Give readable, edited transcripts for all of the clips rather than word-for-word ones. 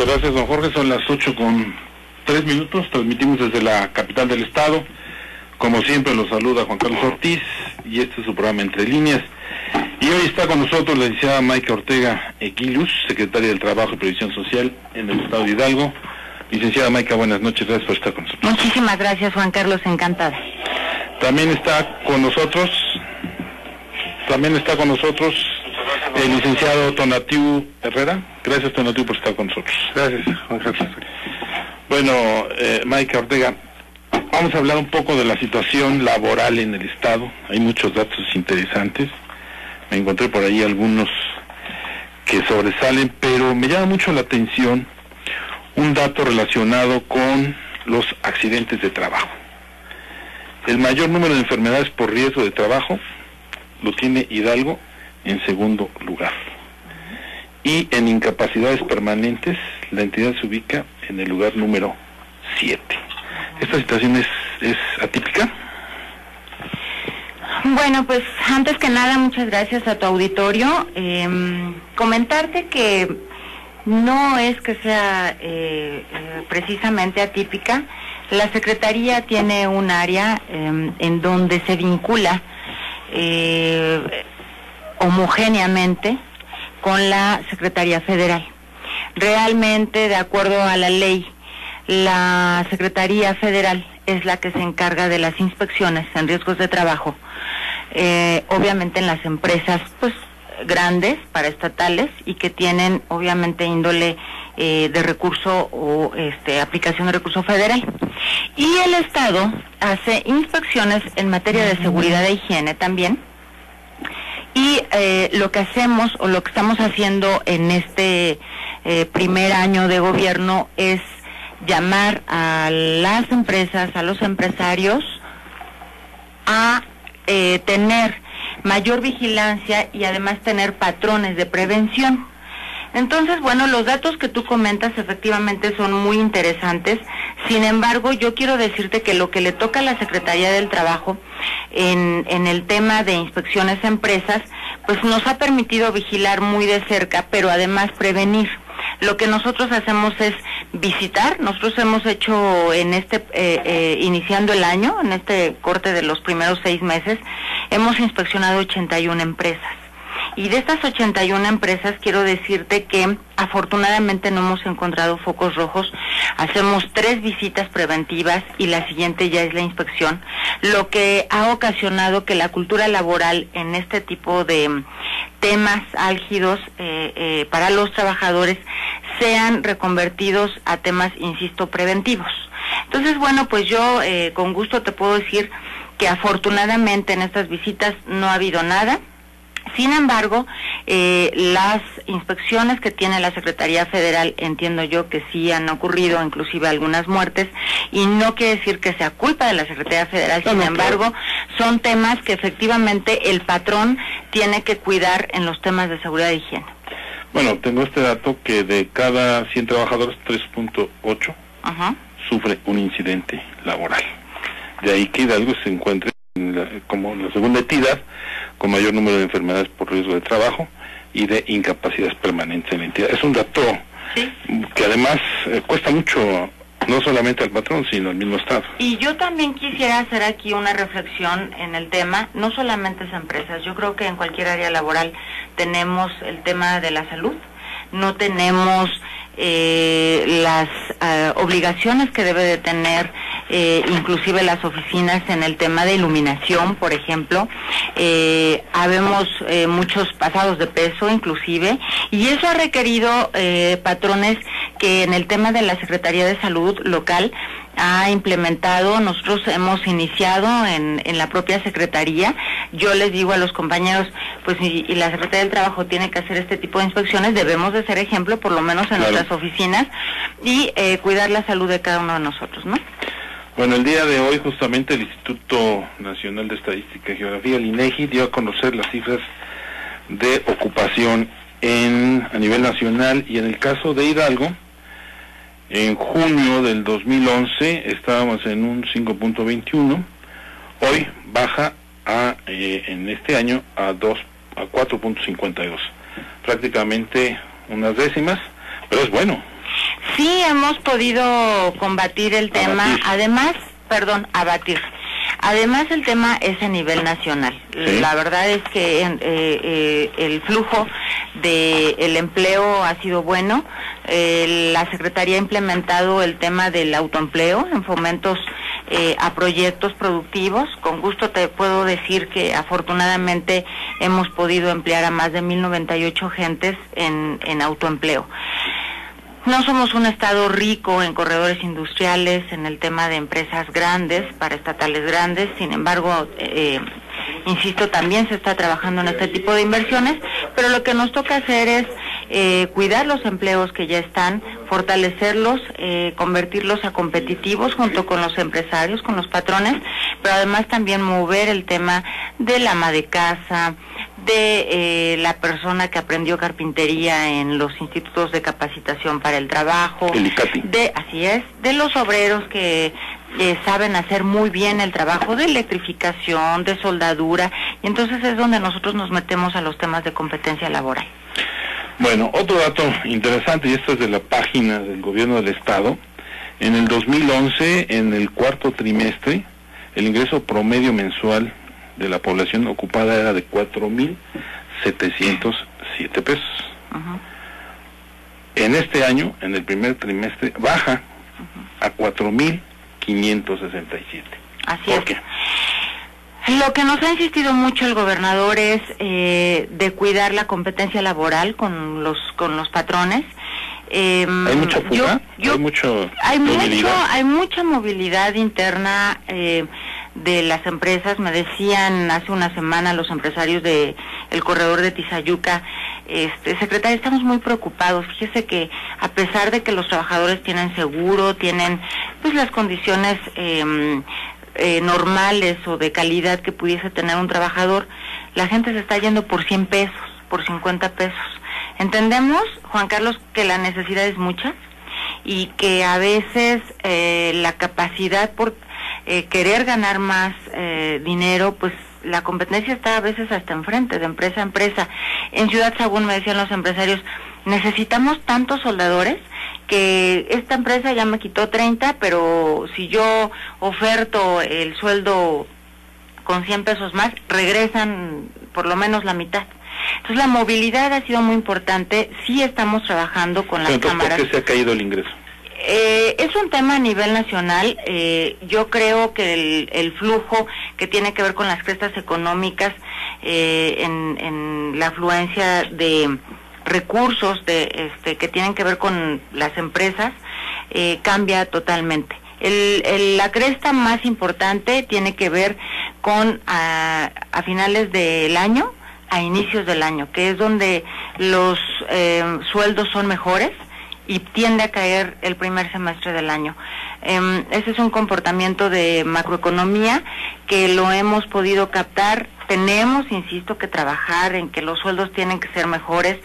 Muchas gracias, don Jorge. Son las 8:03. Transmitimos desde la capital del estado. Como siempre, los saluda Juan Carlos Ortiz y este es su programa Entre Líneas. Y hoy está con nosotros la licenciada Mayca Ortega Equilus, secretaria del Trabajo y Previsión Social en el estado de Hidalgo. Licenciada Mayca, buenas noches, gracias por estar con nosotros. Muchísimas gracias, Juan Carlos, encantada. También está con nosotros el licenciado Tonatiu Herrera. Gracias, Tonatiu, por estar con nosotros. Gracias, Juan Carlos. Bueno, Mayca Ortega, vamos a hablar un poco de la situación laboral en el estado. Hay muchos datos interesantes. Me encontré por ahí algunos que sobresalen, pero me llama mucho la atención un dato relacionado con los accidentes de trabajo. El mayor número de enfermedades por riesgo de trabajo lo tiene Hidalgo en segundo lugar. Y en incapacidades permanentes, la entidad se ubica en el lugar número 7. ¿Esta situación es atípica? Bueno, pues antes que nada, muchas gracias a tu auditorio. Comentarte que no es que sea precisamente atípica. La Secretaría tiene un área en donde se vincula homogéneamente con la Secretaría Federal. Realmente, de acuerdo a la ley, la Secretaría Federal es la que se encarga de las inspecciones en riesgos de trabajo, obviamente en las empresas pues grandes, paraestatales, y que tienen obviamente índole de recurso o aplicación de recurso federal. Y el Estado hace inspecciones en materia de seguridad e higiene también. Y lo que hacemos o lo que estamos haciendo en este primer año de gobierno es llamar a las empresas, a los empresarios a tener mayor vigilancia y además tener patrones de prevención. Entonces, bueno, los datos que tú comentas efectivamente son muy interesantes. Sin embargo, yo quiero decirte que lo que le toca a la Secretaría del Trabajo en el tema de inspecciones a empresas, pues nos ha permitido vigilar muy de cerca, pero además prevenir. Lo que nosotros hacemos es visitar. Nosotros hemos hecho iniciando el año, en este corte de los primeros 6 meses, hemos inspeccionado 81 empresas. Y de estas 81 empresas quiero decirte que afortunadamente no hemos encontrado focos rojos. Hacemos 3 visitas preventivas y la siguiente ya es la inspección, lo que ha ocasionado que la cultura laboral en este tipo de temas álgidos para los trabajadores sean reconvertidos a temas, insisto, preventivos. Entonces, bueno, pues yo con gusto te puedo decir que afortunadamente en estas visitas no ha habido nada. Sin embargo, las inspecciones que tiene la Secretaría Federal, entiendo yo que sí han ocurrido, inclusive algunas muertes, y no quiere decir que sea culpa de la Secretaría Federal, sin embargo, son temas que efectivamente el patrón tiene que cuidar en los temas de seguridad e higiene. Bueno, tengo este dato que de cada 100 trabajadores, 3.8 sufre un incidente laboral. De ahí que Hidalgo se encuentre como la segunda entidad con mayor número de enfermedades por riesgo de trabajo y de incapacidades permanentes en la entidad. Es un dato que además cuesta mucho, no solamente al patrón, sino al mismo Estado. Y yo también quisiera hacer aquí una reflexión en el tema, no solamente es empresas, yo creo que en cualquier área laboral tenemos el tema de la salud, no tenemos las obligaciones que debe de tener inclusive las oficinas en el tema de iluminación, por ejemplo. Habemos muchos pasados de peso inclusive, y eso ha requerido patrones que en el tema de la Secretaría de Salud local ha implementado. Nosotros hemos iniciado en la propia Secretaría. Yo les digo a los compañeros, pues y la Secretaría del Trabajo tiene que hacer este tipo de inspecciones, debemos de ser ejemplo, por lo menos en nuestras oficinas, y cuidar la salud de cada uno de nosotros, ¿no? Bueno, el día de hoy justamente el Instituto Nacional de Estadística y Geografía, el INEGI, dio a conocer las cifras de ocupación a nivel nacional, y en el caso de Hidalgo, en junio del 2011 estábamos en un 5.21, hoy baja en este año a 4.52, prácticamente unas décimas, pero es bueno. Sí, hemos podido combatir el tema, abatir. Además, el tema es a nivel nacional. ¿Sí? La verdad es que el flujo del empleo ha sido bueno. La Secretaría ha implementado el tema del autoempleo en fomentos a proyectos productivos. Con gusto te puedo decir que afortunadamente hemos podido emplear a más de 1,098 gentes en autoempleo. No somos un estado rico en corredores industriales, en el tema de empresas grandes, paraestatales grandes, sin embargo, insisto, también se está trabajando en este tipo de inversiones, pero lo que nos toca hacer es cuidar los empleos que ya están, fortalecerlos, convertirlos a competitivos junto con los empresarios, con los patrones, pero además también mover el tema del ama de casa, de la persona que aprendió carpintería en los institutos de capacitación para el trabajo, el ICATI. Así es, de los obreros que saben hacer muy bien el trabajo de electrificación, de soldadura, y entonces es donde nosotros nos metemos a los temas de competencia laboral. Bueno, otro dato interesante, y esto es de la página del gobierno del estado. En el 2011, en el cuarto trimestre, el ingreso promedio mensual de la población ocupada era de 4,707 pesos. En este año, en el primer trimestre, baja a 4,567. Así es. ¿Qué? Lo que nos ha insistido mucho el gobernador es de cuidar la competencia laboral con los patrones. ¿Hay mucha fuga? ¿Hay mucha movilidad interna de las empresas? Me decían hace una semana los empresarios de el corredor de Tizayuca, secretaria, estamos muy preocupados. Fíjese que a pesar de que los trabajadores tienen seguro, tienen pues las condiciones normales o de calidad que pudiese tener un trabajador, la gente se está yendo por 100 pesos, por 50 pesos. Entendemos, Juan Carlos, que la necesidad es mucha y que a veces la capacidad por querer ganar más dinero, pues la competencia está a veces hasta enfrente, de empresa a empresa. En Ciudad Sagún me decían los empresarios, necesitamos tantos soldadores que esta empresa ya me quitó 30, pero si yo oferto el sueldo con 100 pesos más, regresan por lo menos la mitad. Entonces la movilidad ha sido muy importante, sí estamos trabajando con las cámaras. ¿Por qué se ha caído el ingreso? Es un tema a nivel nacional. Yo creo que el flujo que tiene que ver con las crestas económicas, en la afluencia de recursos que tienen que ver con las empresas, cambia totalmente. La cresta más importante tiene que ver con a finales del año, a inicios del año, que es donde los sueldos son mejores y tiende a caer el primer semestre del año. Ese es un comportamiento de macroeconomía que lo hemos podido captar. Tenemos, insisto, que trabajar en que los sueldos tienen que ser mejores.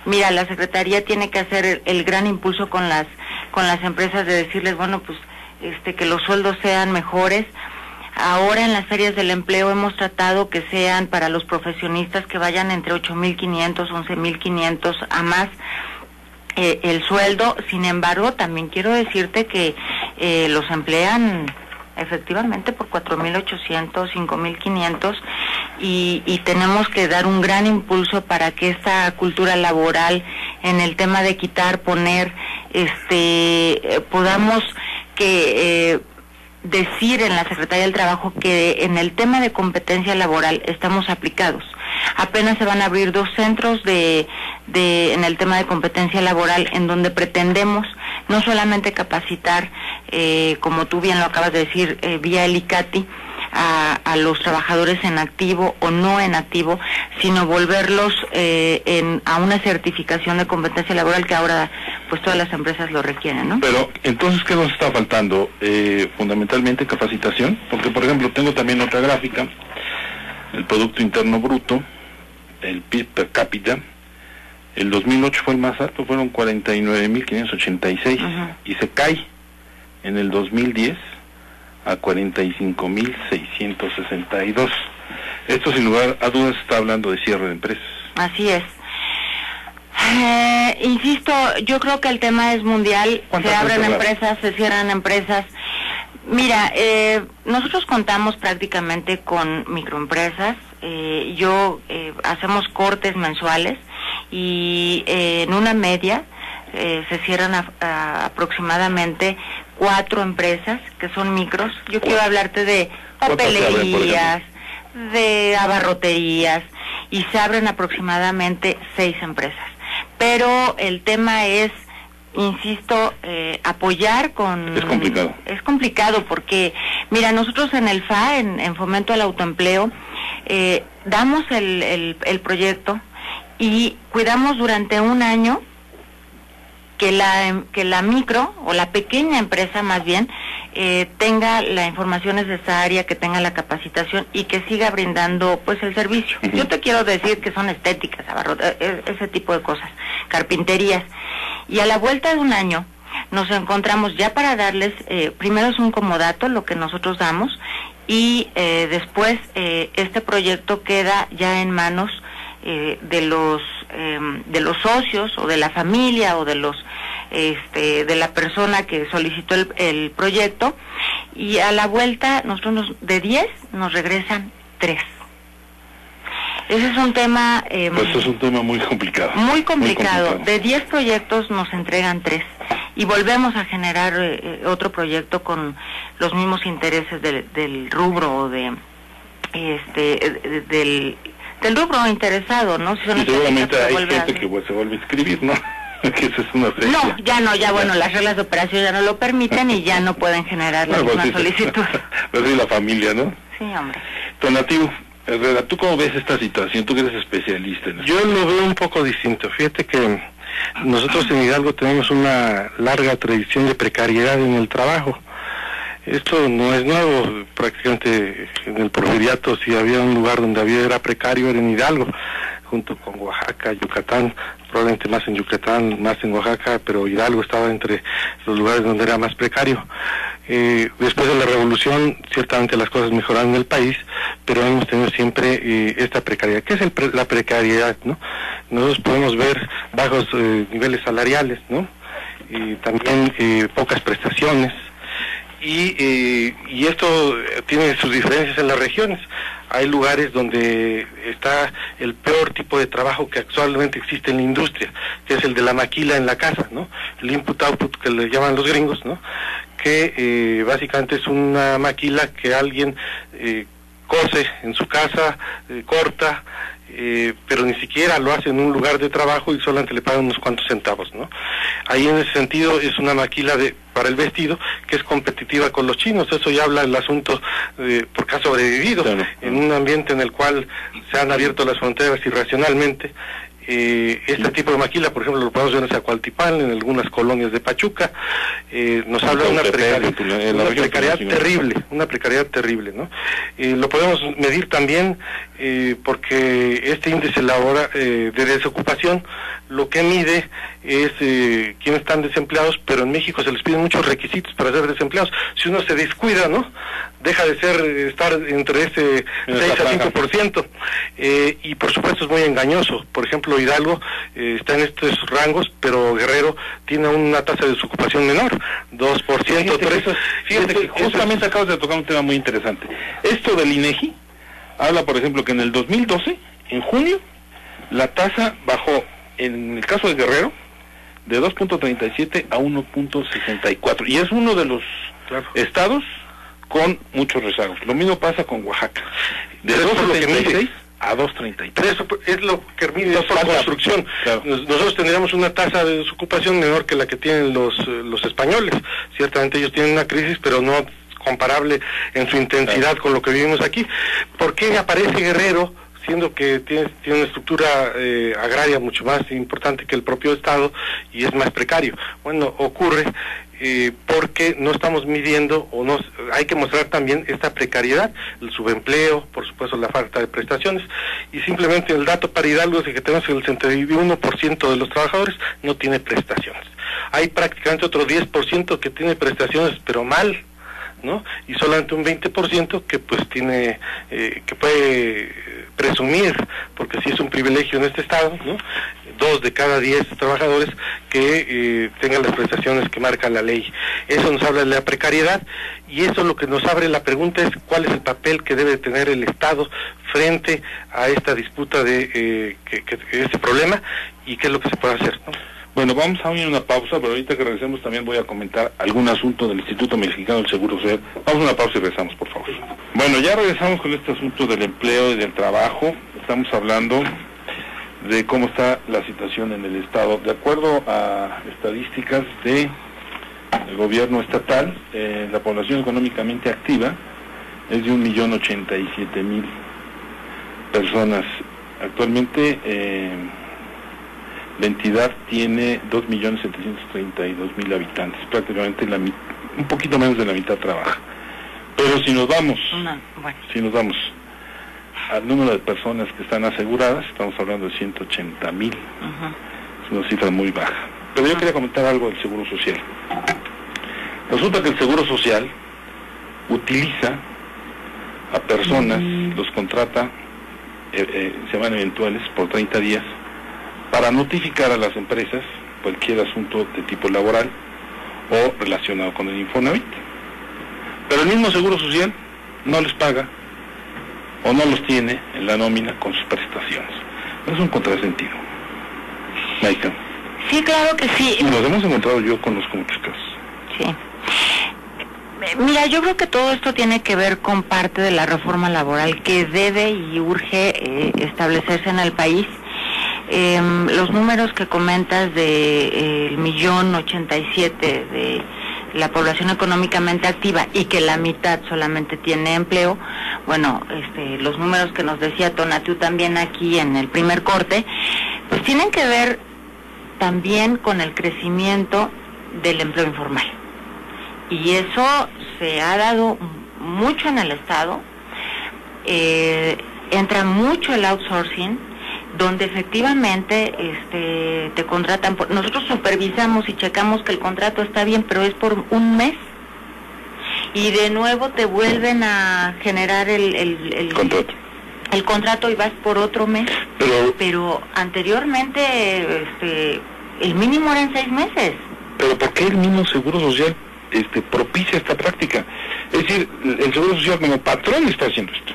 Mira, la Secretaría tiene que hacer el gran impulso con las empresas de decirles, bueno, pues que los sueldos sean mejores. Ahora en las ferias del empleo hemos tratado que sean para los profesionistas que vayan entre 8,500, 11,500 a más el sueldo. Sin embargo, también quiero decirte que los emplean efectivamente por 4,800, 5,500 y tenemos que dar un gran impulso para que esta cultura laboral en el tema de quitar, poner, podamos decir en la Secretaría del Trabajo que en el tema de competencia laboral estamos aplicados. Apenas se van a abrir 2 centros en el tema de competencia laboral en donde pretendemos no solamente capacitar, como tú bien lo acabas de decir, vía el ICATI, a los trabajadores en activo o no en activo, sino volverlos a una certificación de competencia laboral que ahora pues todas las empresas lo requieren, ¿no? Pero entonces, ¿qué nos está faltando? Fundamentalmente capacitación, porque por ejemplo tengo también otra gráfica, el Producto Interno Bruto, el PIB per cápita. El 2008 fue el más alto, fueron 49,586, y se cae en el 2010 a 45,662. Esto sin lugar a dudas está hablando de cierre de empresas. Así es. Insisto, yo creo que el tema es mundial. Se abren empresas, se cierran empresas. Mira, nosotros contamos prácticamente con microempresas. Hacemos cortes mensuales y en una media se cierran aproximadamente 4 empresas que son micros. Yo quiero hablarte de papelerías, de abarroterías, y se abren aproximadamente 6 empresas. Pero el tema es, insisto, apoyar con... Es complicado. Es complicado porque, mira, nosotros en el FA, en Fomento al Autoempleo, damos el proyecto y cuidamos durante un año que la micro, o la pequeña empresa más bien, tenga la información necesaria, que tenga la capacitación y que siga brindando pues el servicio. Yo te quiero decir que son estéticas, ese tipo de cosas, carpinterías. Y a la vuelta de un año nos encontramos ya para darles, primero es un comodato lo que nosotros damos, y después este proyecto queda ya en manos de los socios, o de la familia, o de la persona que solicitó el proyecto, y a la vuelta nosotros de 10 nos regresan 3. Ese es un tema... pues es un tema muy complicado. Muy complicado. De 10 proyectos nos entregan 3. Y volvemos a generar otro proyecto con los mismos intereses del rubro, o del rubro interesado, ¿no? Si son y seguramente hay gente que se vuelve a inscribir, ¿no? Que eso es una no, ya bueno, las reglas de operación ya no lo permiten y ya no pueden generar la misma solicitud. Pues sí, la familia, ¿no? Sí, hombre. Donativo Herrera, ¿tú cómo ves esta situación? Tú que eres especialista en eso. Yo lo veo un poco distinto. Fíjate que nosotros en Hidalgo tenemos una larga tradición de precariedad en el trabajo. Esto no es nuevo, prácticamente en el Porfiriato, si había un lugar donde era precario, era en Hidalgo, junto con Oaxaca, Yucatán, probablemente más en Yucatán, más en Oaxaca, pero Hidalgo estaba entre los lugares donde era más precario. Después de la revolución, ciertamente las cosas mejoraron en el país, pero hemos tenido siempre esta precariedad. ¿Qué es la precariedad, no? Nosotros podemos ver bajos niveles salariales, ¿no? También pocas prestaciones. Y esto tiene sus diferencias en las regiones. Hay lugares donde está el peor tipo de trabajo que actualmente existe en la industria, que es el de la maquila en la casa, ¿no? El input-output que le llaman los gringos, ¿no? Que básicamente es una maquila que alguien cose en su casa, corta, pero ni siquiera lo hace en un lugar de trabajo y solamente le pagan unos cuantos centavos, ¿no? Ahí en ese sentido es una maquila para el vestido que es competitiva con los chinos. Eso ya habla del asunto porque ha sobrevivido en un ambiente en el cual se han abierto las fronteras irracionalmente. Este tipo de maquila, por ejemplo, lo podemos ver en Zacualtipán, en algunas colonias de Pachuca. Nos habla de una precariedad terrible, ¿no? Lo podemos medir también porque este índice de desocupación lo que mide es quiénes están desempleados, pero en México se les piden muchos requisitos para ser desempleados. Si uno se descuida, ¿no?, deja de estar entre ese 6 a 5%, y por supuesto es muy engañoso. Por ejemplo, Hidalgo está en estos rangos, pero Guerrero tiene una tasa de desocupación menor, 2%, 3%. Fíjate que justamente acabas de tocar un tema muy interesante. Esto del INEGI habla, por ejemplo, que en el 2012, en junio, la tasa bajó, en el caso de Guerrero, de 2.37 a 1.64, y es uno de los estados con muchos rezagos. Lo mismo pasa con Oaxaca, de 2.36 a 2.33. Eso es lo que mide por construcción. Claro. Nosotros tendríamos una tasa de desocupación menor que la que tienen los españoles. Ciertamente ellos tienen una crisis, pero no comparable en su intensidad con lo que vivimos aquí. ¿Por qué aparece Guerrero, siendo que tiene una estructura agraria mucho más importante que el propio Estado y es más precario? Bueno, ocurre porque no estamos midiendo, hay que mostrar también esta precariedad, el subempleo, por supuesto la falta de prestaciones, y simplemente el dato para Hidalgo es que tenemos el 61% de los trabajadores no tiene prestaciones. Hay prácticamente otro 10% que tiene prestaciones, pero mal, ¿no? Y solamente un 20% que pues tiene, que puede presumir, porque sí es un privilegio en este estado, ¿no?, 2 de cada 10 trabajadores que tengan las prestaciones que marca la ley. Eso nos habla de la precariedad, y eso lo que nos abre la pregunta es cuál es el papel que debe tener el Estado frente a esta disputa de este problema, y qué es lo que se puede hacer, ¿no? Bueno, vamos a ir a una pausa, pero ahorita que regresemos también voy a comentar algún asunto del Instituto Mexicano del Seguro Social. Vamos a una pausa y regresamos, por favor. Bueno, ya regresamos con este asunto del empleo y del trabajo. Estamos hablando de cómo está la situación en el Estado. De acuerdo a estadísticas del gobierno estatal, la población económicamente activa es de 1.087.000 personas. Actualmente la entidad tiene 2.732.000 habitantes, prácticamente un poquito menos de la mitad trabaja. Pero si nos vamos, al número de personas que están aseguradas, estamos hablando de 180.000. Es una cifra muy baja. Pero yo quería comentar algo del Seguro Social. Resulta que el Seguro Social utiliza a personas, los contrata, se llaman eventuales, por 30 días, para notificar a las empresas cualquier asunto de tipo laboral o relacionado con el Infonavit. Pero el mismo Seguro Social no les paga o no los tiene en la nómina con sus prestaciones. Es un contrasentido. Maika. Sí, claro que sí. Nos hemos encontrado, yo conozco muchos casos. Sí. Mira, yo creo que todo esto tiene que ver con parte de la reforma laboral que debe y urge establecerse en el país. Los números que comentas de 1.087.000 de la población económicamente activa y que la mitad solamente tiene empleo, bueno, los números que nos decía Tonatiuh también aquí en el primer corte, pues tienen que ver también con el crecimiento del empleo informal. Y eso se ha dado mucho en el Estado, entra mucho el outsourcing, donde efectivamente te contratan, nosotros supervisamos y checamos que el contrato está bien, pero es por un mes, y de nuevo te vuelven a generar el contrato y vas por otro mes, pero anteriormente el mínimo era en 6 meses. Pero ¿por qué el mismo Seguro Social propicia esta práctica? Es decir, el Seguro Social como patrón está haciendo esto.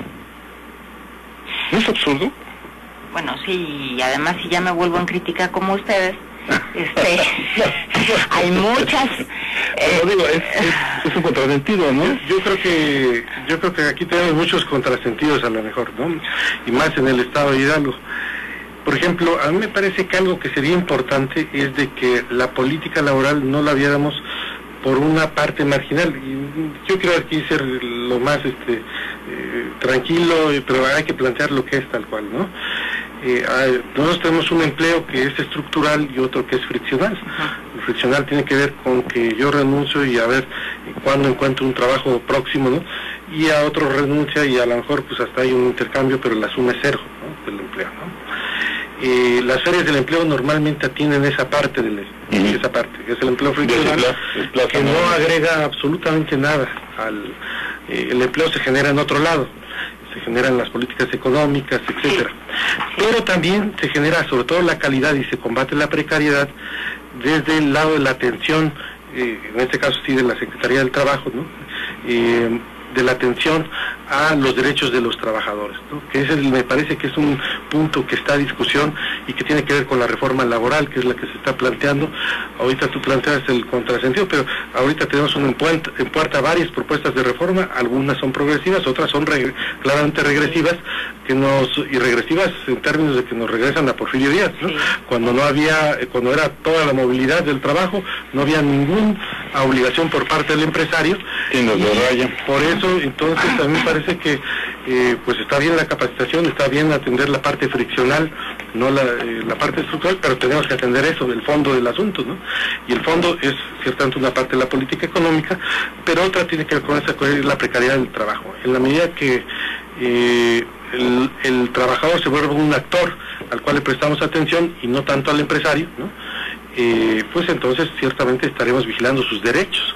¿No es absurdo? Bueno, sí, y además si ya me vuelvo en crítica como ustedes, hay muchas... digo, es un contrasentido, ¿no? Yo creo que aquí tenemos muchos contrasentidos a lo mejor, ¿no? Y más en el Estado de Hidalgo. Por ejemplo, a mí me parece que algo que sería importante es de que la política laboral no la viéramos por una parte marginal. Y yo quiero aquí ser lo más tranquilo, pero hay que plantear lo que es tal cual, ¿no? Nosotros tenemos un empleo que es estructural y otro que es friccional. El friccional tiene que ver con que yo renuncio y a ver cuándo encuentro un trabajo próximo, ¿no? Y a otro renuncia y a lo mejor pues hasta hay un intercambio, pero la suma es cero, ¿no? Del empleo, ¿no? Las ferias del empleo normalmente atienden esa parte esa parte, que es el empleo friccional, que no agrega absolutamente nada el empleo se genera en otro lado, se generan las políticas económicas, etcétera. Pero también se genera sobre todo la calidad y se combate la precariedad desde el lado de la atención, en este caso sí de la Secretaría del Trabajo, ¿no? De la atención a los derechos de los trabajadores, ¿no? Que ese me parece que es un punto que está a discusión y que tiene que ver con la reforma laboral, que es la que se está planteando. Ahorita tú planteas el contrasentido, pero ahorita tenemos en puerta varias propuestas de reforma, algunas son progresivas, otras son claramente regresivas, y regresivas en términos de que nos regresan a Porfirio Díaz, ¿no? Cuando era toda la movilidad del trabajo, no había ninguna obligación por parte del empresario, por eso entonces a mí me parece que pues está bien la capacitación, está bien atender la parte friccional, no la parte estructural, pero tenemos que atender eso, el fondo del asunto, ¿no? Y el fondo es ciertamente una parte de la política económica, pero otra tiene que ver con la precariedad del trabajo. En la medida que el trabajador se vuelve un actor al cual le prestamos atención y no tanto al empresario, ¿no? Pues entonces ciertamente estaremos vigilando sus derechos.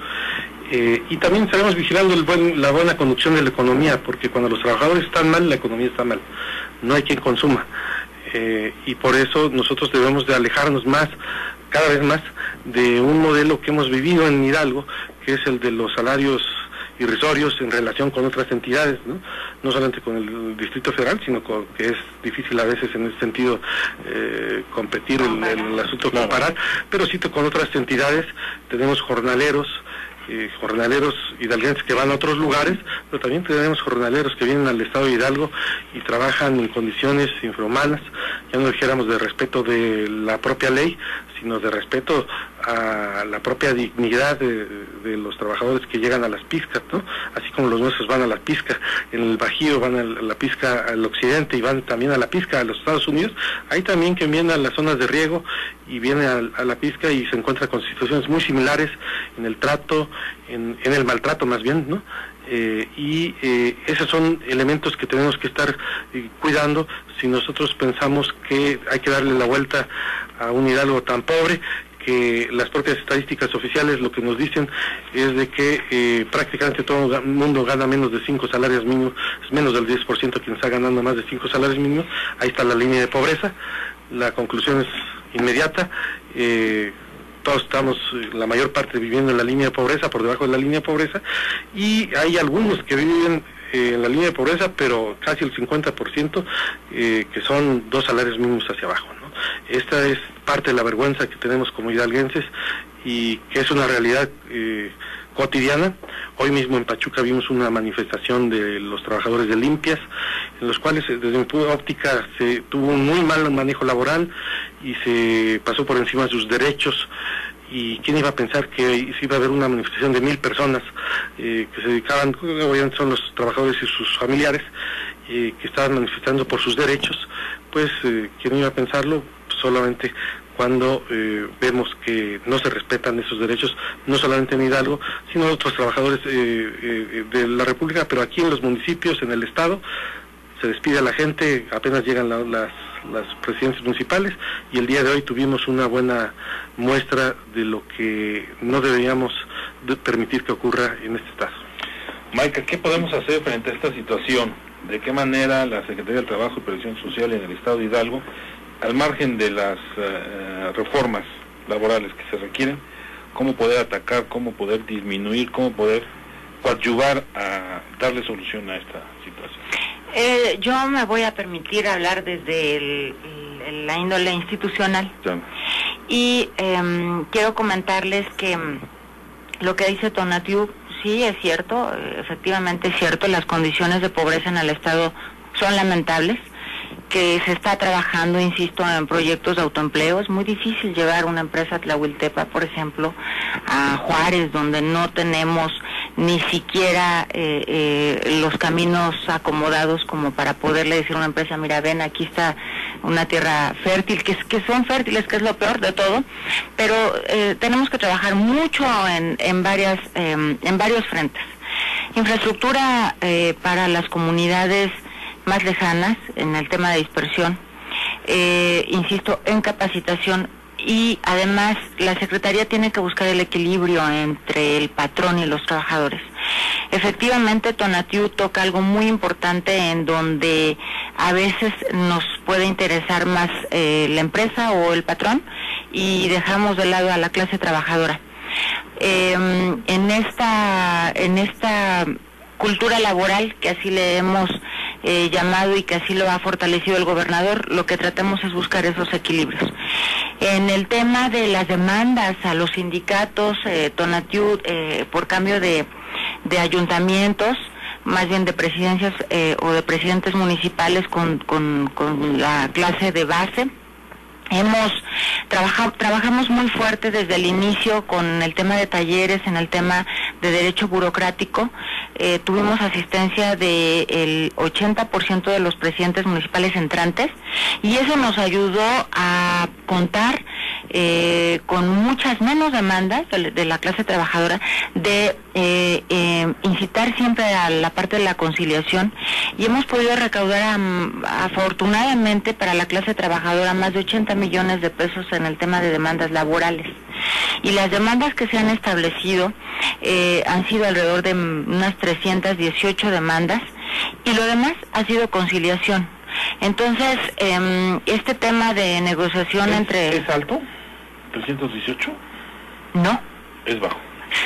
Y también estaremos vigilando la buena conducción de la economía, porque cuando los trabajadores están mal, la economía está mal. No hay quien consuma. y por eso nosotros debemos de alejarnos más, cada vez más, de un modelo que hemos vivido en Hidalgo, que es el de los salarios irrisorios en relación con otras entidades, no solamente con el Distrito Federal, sino que es difícil a veces en ese sentido competir el asunto, comparar, pero sí con otras entidades. Tenemos jornaleros hidalguenses que van a otros lugares, pero también tenemos jornaleros que vienen al estado de Hidalgo y trabajan en condiciones infrahumanas, ya no dijéramos de respeto de la propia ley, sino de respeto a la propia dignidad de los trabajadores que llegan a las pizcas, así como los nuestros van a la pizca en el Bajío, van a la pizca al occidente y van también a la pizca a los Estados Unidos. Hay también quien viene a las zonas de riego y viene a la pizca y se encuentra con situaciones muy similares en el trato, en el maltrato más bien, esos son elementos que tenemos que estar cuidando si nosotros pensamos que hay que darle la vuelta a un Hidalgo tan pobre, que las propias estadísticas oficiales lo que nos dicen es de que prácticamente todo el mundo gana menos de 5 salarios mínimos, es menos del 10% quien está ganando más de 5 salarios mínimos. Ahí está la línea de pobreza. La conclusión es inmediata. Todos estamos, la mayor parte, viviendo en la línea de pobreza, por debajo de la línea de pobreza, y hay algunos que viven en la línea de pobreza, pero casi el 50% que son 2 salarios mínimos hacia abajo, Esta es parte de la vergüenza que tenemos como hidalguenses y que es una realidad cotidiana. Hoy mismo en Pachuca vimos una manifestación de los trabajadores de limpias, en los cuales desde mi punto de óptica se tuvo un muy mal manejo laboral y se pasó por encima de sus derechos. ¿Y quién iba a pensar que se iba a haber una manifestación de 1000 personas que se dedicaban, obviamente son los trabajadores y sus familiares, que estaban manifestando por sus derechos? Pues, ¿quién iba a pensarlo? Solamente cuando vemos que no se respetan esos derechos, no solamente en Hidalgo, sino otros trabajadores de la República, pero aquí en los municipios, en el Estado, se despide a la gente, apenas llegan las presidencias municipales, y el día de hoy tuvimos una buena muestra de lo que no deberíamos permitir que ocurra en este estado. Maica, ¿qué podemos hacer frente a esta situación? ¿De qué manera la Secretaría del Trabajo y Previsión Social en el estado de Hidalgo, al margen de las reformas laborales que se requieren, cómo poder atacar, cómo poder disminuir, cómo poder coadyuvar a darle solución a esta situación? Yo me voy a permitir hablar desde la índole institucional. Ya. Y quiero comentarles que lo que dice Tonatiuh sí es cierto, efectivamente es cierto, las condiciones de pobreza en el estado son lamentables, que se está trabajando, insisto, en proyectos de autoempleo. Es muy difícil llevar una empresa a Tlahuiltepa, por ejemplo, a Juárez, donde no tenemos ni siquiera los caminos acomodados como para poderle decir a una empresa, mira, ven, aquí está una tierra fértil, que son fértiles, que es lo peor de todo, pero tenemos que trabajar mucho en varios frentes. Infraestructura para las comunidades más lejanas en el tema de dispersión, insisto, en capacitación, y además la Secretaría tiene que buscar el equilibrio entre el patrón y los trabajadores. Efectivamente, Tonatiuh toca algo muy importante en donde a veces nos puede interesar más la empresa o el patrón y dejamos de lado a la clase trabajadora. En esta cultura laboral, que así le hemos llamado y que así lo ha fortalecido el gobernador, lo que tratamos es buscar esos equilibrios. En el tema de las demandas a los sindicatos, Tonatiuh, por cambio de ayuntamientos, más bien de presidencias o de presidentes municipales con la clase de base, trabajamos muy fuerte desde el inicio con el tema de talleres, en el tema de derecho burocrático. Tuvimos asistencia del 80% de los presidentes municipales entrantes, y eso nos ayudó a contar con muchas menos demandas de la clase trabajadora, de incitar siempre a la parte de la conciliación, y hemos podido recaudar afortunadamente para la clase trabajadora más de 80 millones de pesos en el tema de demandas laborales. Y las demandas que se han establecido han sido alrededor de unas 318 demandas, y lo demás ha sido conciliación. Entonces, este tema de negociación entre... ¿Es alto? ¿318? No. Es bajo.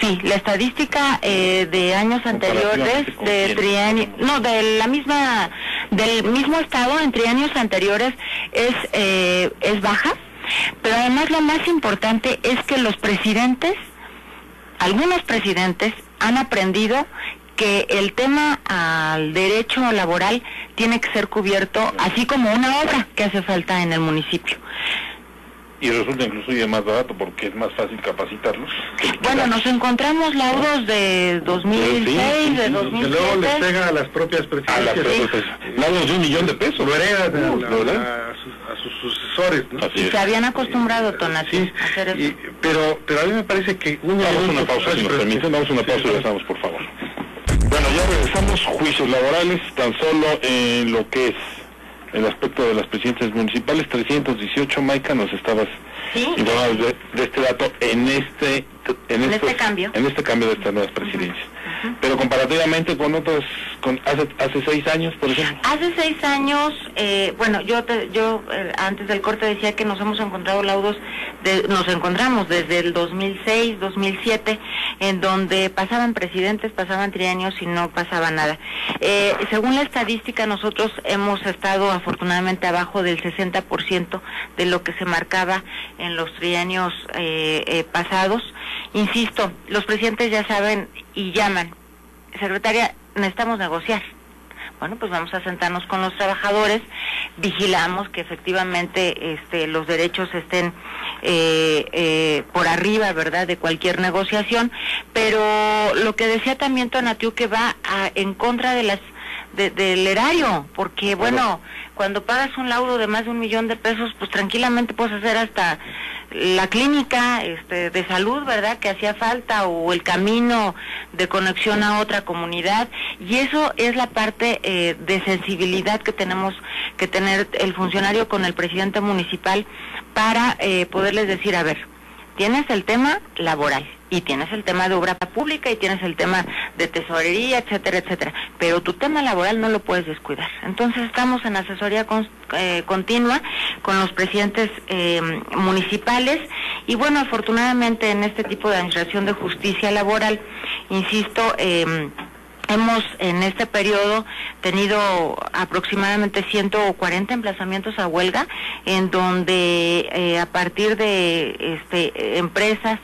Sí, la estadística de años anteriores, de trienio, no, de la misma, del mismo estado en trienios anteriores es baja, pero además lo más importante es que los presidentes, algunos presidentes, han aprendido que el tema al derecho laboral tiene que ser cubierto, así como una obra que hace falta en el municipio. Y resulta inclusive más barato porque es más fácil capitarlos. Bueno, nos encontramos laudos de 2006, de 2007. Que luego les pega a las propias presidencias. Laudos de $1 millón. Lo heredan a sus sucesores, ¿no? Y se habían acostumbrado, Tonati, a hacer eso. Pero a mí me parece que... Vamos a una pausa, si nos permiten, vamos a una pausa y regresamos, por favor. Bueno, ya regresamos. Juicios laborales, tan solo en lo que es el aspecto de las presidencias municipales, 318, Maica, nos estabas informando de este dato en este cambio de estas nuevas presidencias. Pero comparativamente con otros, hace 6 años, por ejemplo. Hace 6 años, bueno, yo antes del corte decía que nos hemos encontrado laudos, nos encontramos desde el 2006, 2007, en donde pasaban presidentes, pasaban trienios y no pasaba nada. Según la estadística, nosotros hemos estado afortunadamente abajo del 60% de lo que se marcaba en los trienios pasados. Insisto, los presidentes ya saben y llaman, secretaria, necesitamos negociar. Bueno, pues vamos a sentarnos con los trabajadores, vigilamos que efectivamente los derechos estén por arriba, ¿verdad?, de cualquier negociación, pero lo que decía también Tonatiu, que va en contra de del erario, porque bueno, cuando pagas un laudo de más de $1 millón, pues tranquilamente puedes hacer hasta la clínica de salud, ¿verdad?, que hacía falta, o el camino de conexión a otra comunidad, y eso es la parte de sensibilidad que tenemos que tener el funcionario con el presidente municipal para poderles decir, a ver, tienes el tema laboral, y tienes el tema de obra pública, y tienes el tema de tesorería, etcétera, etcétera, pero tu tema laboral no lo puedes descuidar. Entonces estamos en asesoría continua con los presidentes municipales, y bueno, afortunadamente en este tipo de administración de justicia laboral, insisto, hemos en este periodo tenido aproximadamente 140 emplazamientos a huelga, en donde a partir de empresas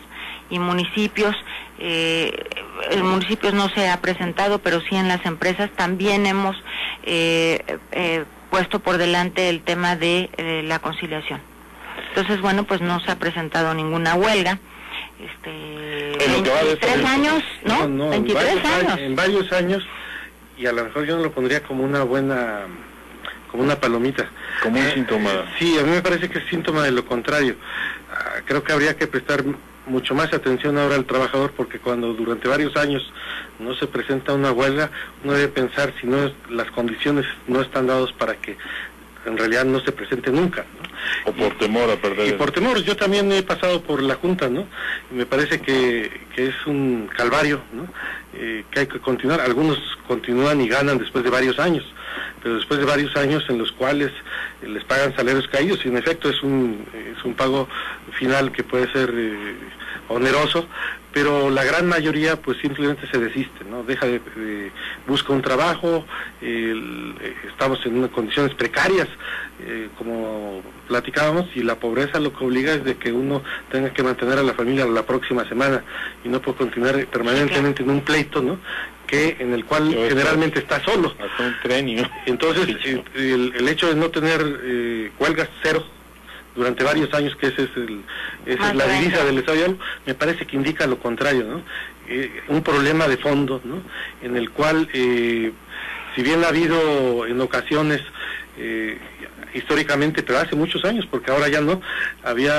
y municipios, el municipio no se ha presentado, pero sí en las empresas también hemos puesto por delante el tema de la conciliación. Entonces, bueno, pues no se ha presentado ninguna huelga. 23 años, ¿no? No, 23 años. En varios años, y a lo mejor yo no lo pondría como una buena, como una palomita. Como un síntoma. Sí, a mí me parece que es síntoma de lo contrario. Creo que habría que prestar mucho más atención ahora al trabajador, porque cuando durante varios años no se presenta una huelga, uno debe pensar si las condiciones no están dadas para que en realidad no se presente nunca, ¿no? O por temor a perder. Y por temor, yo también he pasado por la Junta, ¿no? Y me parece que es un calvario, ¿no? Que hay que continuar. Algunos continúan y ganan después de varios años, pero después de varios años en los cuales les pagan salarios caídos, y en efecto es un pago final que puede ser oneroso, pero la gran mayoría pues simplemente se desiste, ¿no? Busca un trabajo, estamos en unas condiciones precarias, como platicábamos, y la pobreza lo que obliga es de que uno tenga que mantener a la familia la próxima semana, y no puede continuar permanentemente en un pleito, ¿no?, en el cual generalmente está solo. Hasta un tren, entonces el hecho de no tener huelgas cero durante varios años, que esa es la divisa del Estado, me parece que indica lo contrario, ¿no? Un problema de fondo, ¿no?, en el cual, si bien ha habido en ocasiones, históricamente, pero hace muchos años, porque ahora ya no, había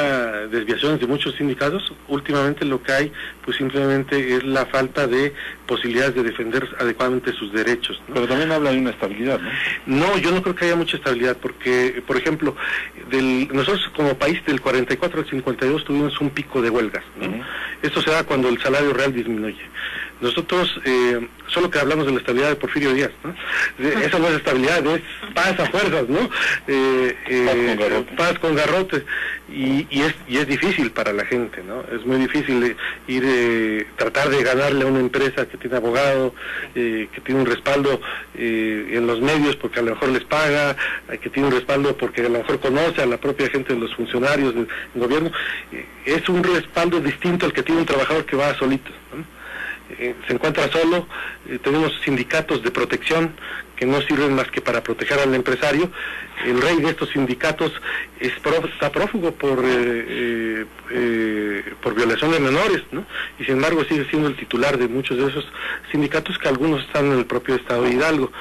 desviaciones de muchos sindicatos, últimamente lo que hay, pues simplemente es la falta de posibilidades de defender adecuadamente sus derechos, ¿no? Pero también habla de una estabilidad, ¿no? No, yo no creo que haya mucha estabilidad, porque, por ejemplo, nosotros como país del 44 al 52 tuvimos un pico de huelgas, ¿no? Esto se da cuando el salario real disminuye. Nosotros, solo que hablamos de la estabilidad de Porfirio Díaz, ¿no? Esa no es estabilidad, es paz a fuerzas, ¿no? Paz con garrote. Y es difícil para la gente, ¿no? Es muy difícil tratar de ganarle a una empresa que tiene abogado, que tiene un respaldo en los medios porque a lo mejor les paga, que tiene un respaldo porque a lo mejor conoce a la propia gente de los funcionarios del gobierno. Es un respaldo distinto al que tiene un trabajador que va solito, ¿no? Se encuentra solo, tenemos sindicatos de protección que no sirven más que para proteger al empresario. El rey de estos sindicatos está prófugo por violación de menores, ¿no? Y sin embargo sigue siendo el titular de muchos de esos sindicatos, que algunos están en el propio estado de Hidalgo.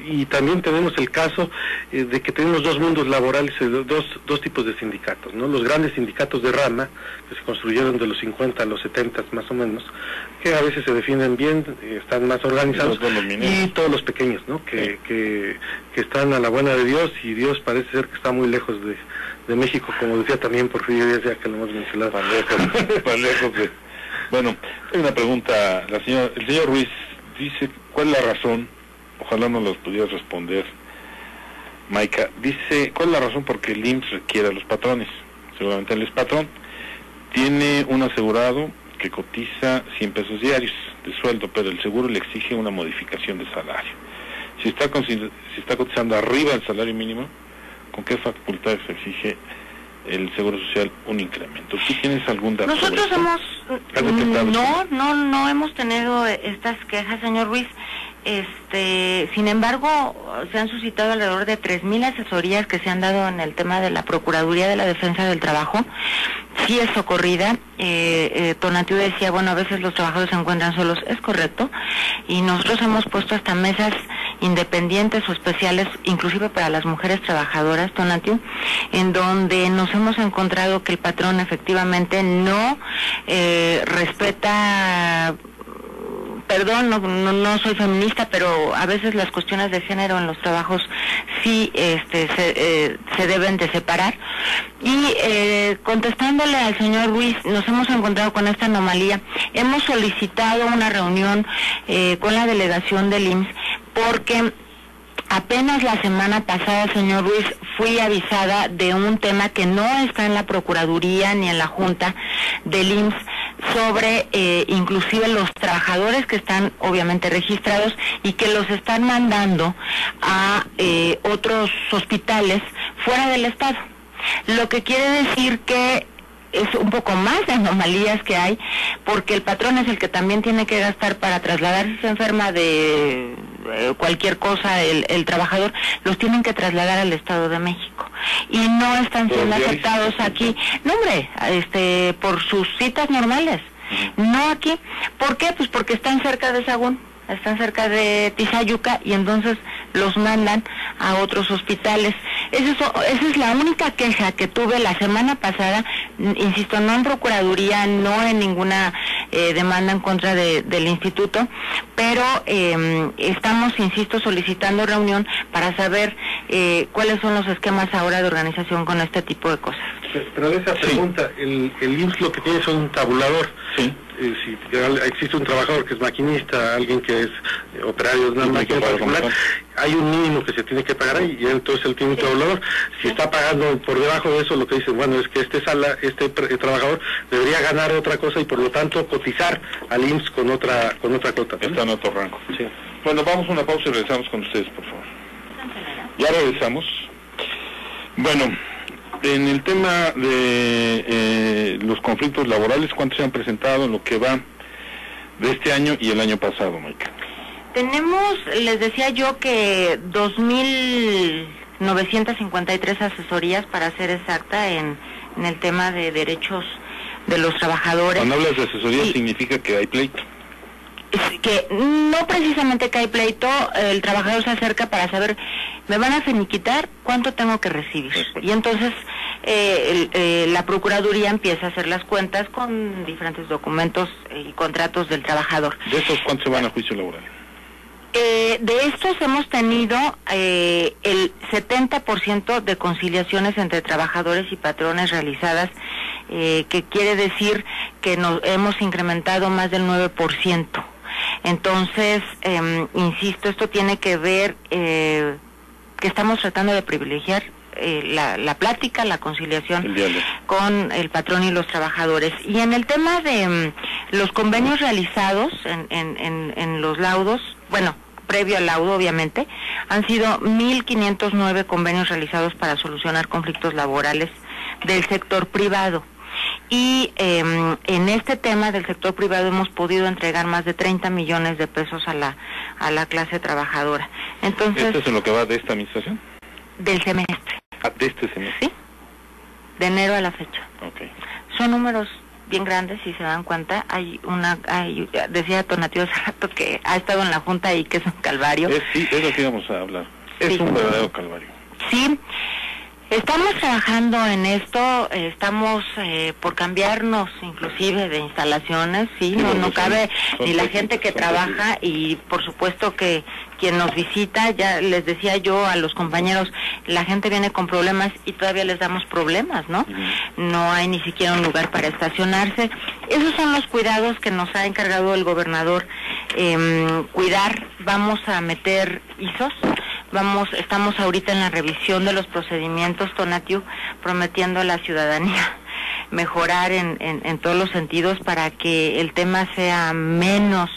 Y también tenemos el caso de que tenemos dos mundos laborales, dos tipos de sindicatos, ¿no? Los grandes sindicatos de rama, que se construyeron de los 50 a los 70 más o menos, que a veces se defienden bien, están más organizados, y todos los pequeños, ¿no? Que están a la buena de Dios, y Dios parece ser que está muy lejos de México, como decía también Porfirio Díaz, ya que lo hemos mencionado. Tan lejos de... Bueno, hay una pregunta, el señor Ruiz dice, ¿cuál es la razón? Ojalá nos los pudieras responder, Maica. Dice, ¿cuál es la razón por qué el IMSS requiere a los patrones? Seguramente él es patrón. Tiene un asegurado que cotiza 100 pesos diarios de sueldo, pero el seguro le exige una modificación de salario. Si está cotizando arriba del salario mínimo, ¿con qué facultades exige el Seguro Social un incremento? ¿Tú tienes algún dato? Nosotros no hemos tenido estas quejas, señor Ruiz. Sin embargo, se han suscitado alrededor de 3,000 asesorías que se han dado en el tema de la Procuraduría de la Defensa del Trabajo. Sí es socorrida. Tonatiuh decía, bueno, a veces los trabajadores se encuentran solos, es correcto, y nosotros hemos puesto hasta mesas independientes o especiales, inclusive para las mujeres trabajadoras, Tonatiuh, en donde nos hemos encontrado que el patrón efectivamente no respeta... Perdón, no soy feminista, pero a veces las cuestiones de género en los trabajos sí se deben de separar. Y contestándole al señor Ruiz, nos hemos encontrado con esta anomalía. Hemos solicitado una reunión con la delegación del IMSS porque apenas la semana pasada, señor Ruiz, fui avisada de un tema que no está en la Procuraduría ni en la Junta del IMSS sobre inclusive los trabajadores que están obviamente registrados y que los están mandando a otros hospitales fuera del estado. Lo que quiere decir que es un poco más de anomalías que hay, porque el patrón es el que también tiene que gastar para trasladar si se enferma de cualquier cosa, el trabajador, los tienen que trasladar al Estado de México y no están siendo aceptados aquí. No, hombre, por sus citas normales, no aquí. ¿Por qué? Pues porque están cerca de Sahagún, están cerca de Tizayuca, y entonces los mandan a otros hospitales. Esa es la única queja que tuve la semana pasada, insisto, no en Procuraduría, no en ninguna demanda en contra del instituto, pero estamos, insisto, solicitando reunión para saber cuáles son los esquemas ahora de organización con este tipo de cosas. Pero de esa pregunta, el IMSS lo que tiene es un tabulador. Sí. Si existe un trabajador que es maquinista, alguien que es operario de una máquina particular, hay un mínimo que se tiene que pagar ahí, y entonces él tiene un tabulador. Si está pagando por debajo de eso, lo que dicen, bueno, es que este trabajador debería ganar otra cosa y por lo tanto cotizar al IMSS con otra cuota. Está en otro rango. Sí. Bueno, vamos a una pausa y regresamos con ustedes, por favor. Ya regresamos. Bueno, en el tema de los conflictos laborales, ¿cuántos se han presentado en lo que va de este año y el año pasado, Maica? Tenemos, les decía yo, que 2,953 asesorías, para ser exacta, en el tema de derechos de los trabajadores. Cuando hablas de asesoría, significa que hay pleito. Que no precisamente que hay pleito, el trabajador se acerca para saber, me van a finiquitar, ¿cuánto tengo que recibir? Y entonces la Procuraduría empieza a hacer las cuentas con diferentes documentos y contratos del trabajador. ¿De estos cuántos se van a juicio laboral? De estos hemos tenido el 70% de conciliaciones entre trabajadores y patrones realizadas, que quiere decir que nos hemos incrementado más del 9%. Entonces, insisto, esto tiene que ver que estamos tratando de privilegiar la plática, la conciliación con el patrón y los trabajadores. Y en el tema de los convenios realizados en los laudos, bueno, previo al laudo obviamente, han sido 1.509 convenios realizados para solucionar conflictos laborales del sector privado. Y en este tema del sector privado hemos podido entregar más de 30 millones de pesos a la clase trabajadora. Entonces, ¿esto es en lo que va de esta administración? Del semestre. Ah, ¿de este semestre? Sí, de enero a la fecha. Okay. Son números bien grandes, si se dan cuenta. Decía Tonatiuh hace rato que ha estado en la Junta y que es un calvario. Sí, es lo que íbamos a hablar. Es un verdadero calvario. Sí. Estamos trabajando en esto, estamos por cambiarnos inclusive de instalaciones, sí, no cabe ni la gente que trabaja y por supuesto que quien nos visita, ya les decía yo a los compañeros, la gente viene con problemas y todavía les damos problemas, ¿no? No hay ni siquiera un lugar para estacionarse. Esos son los cuidados que nos ha encargado el gobernador cuidar. Vamos a meter ISOs. Estamos ahorita en la revisión de los procedimientos, Tonatiuh, prometiendo a la ciudadanía mejorar en todos los sentidos para que el tema sea menos,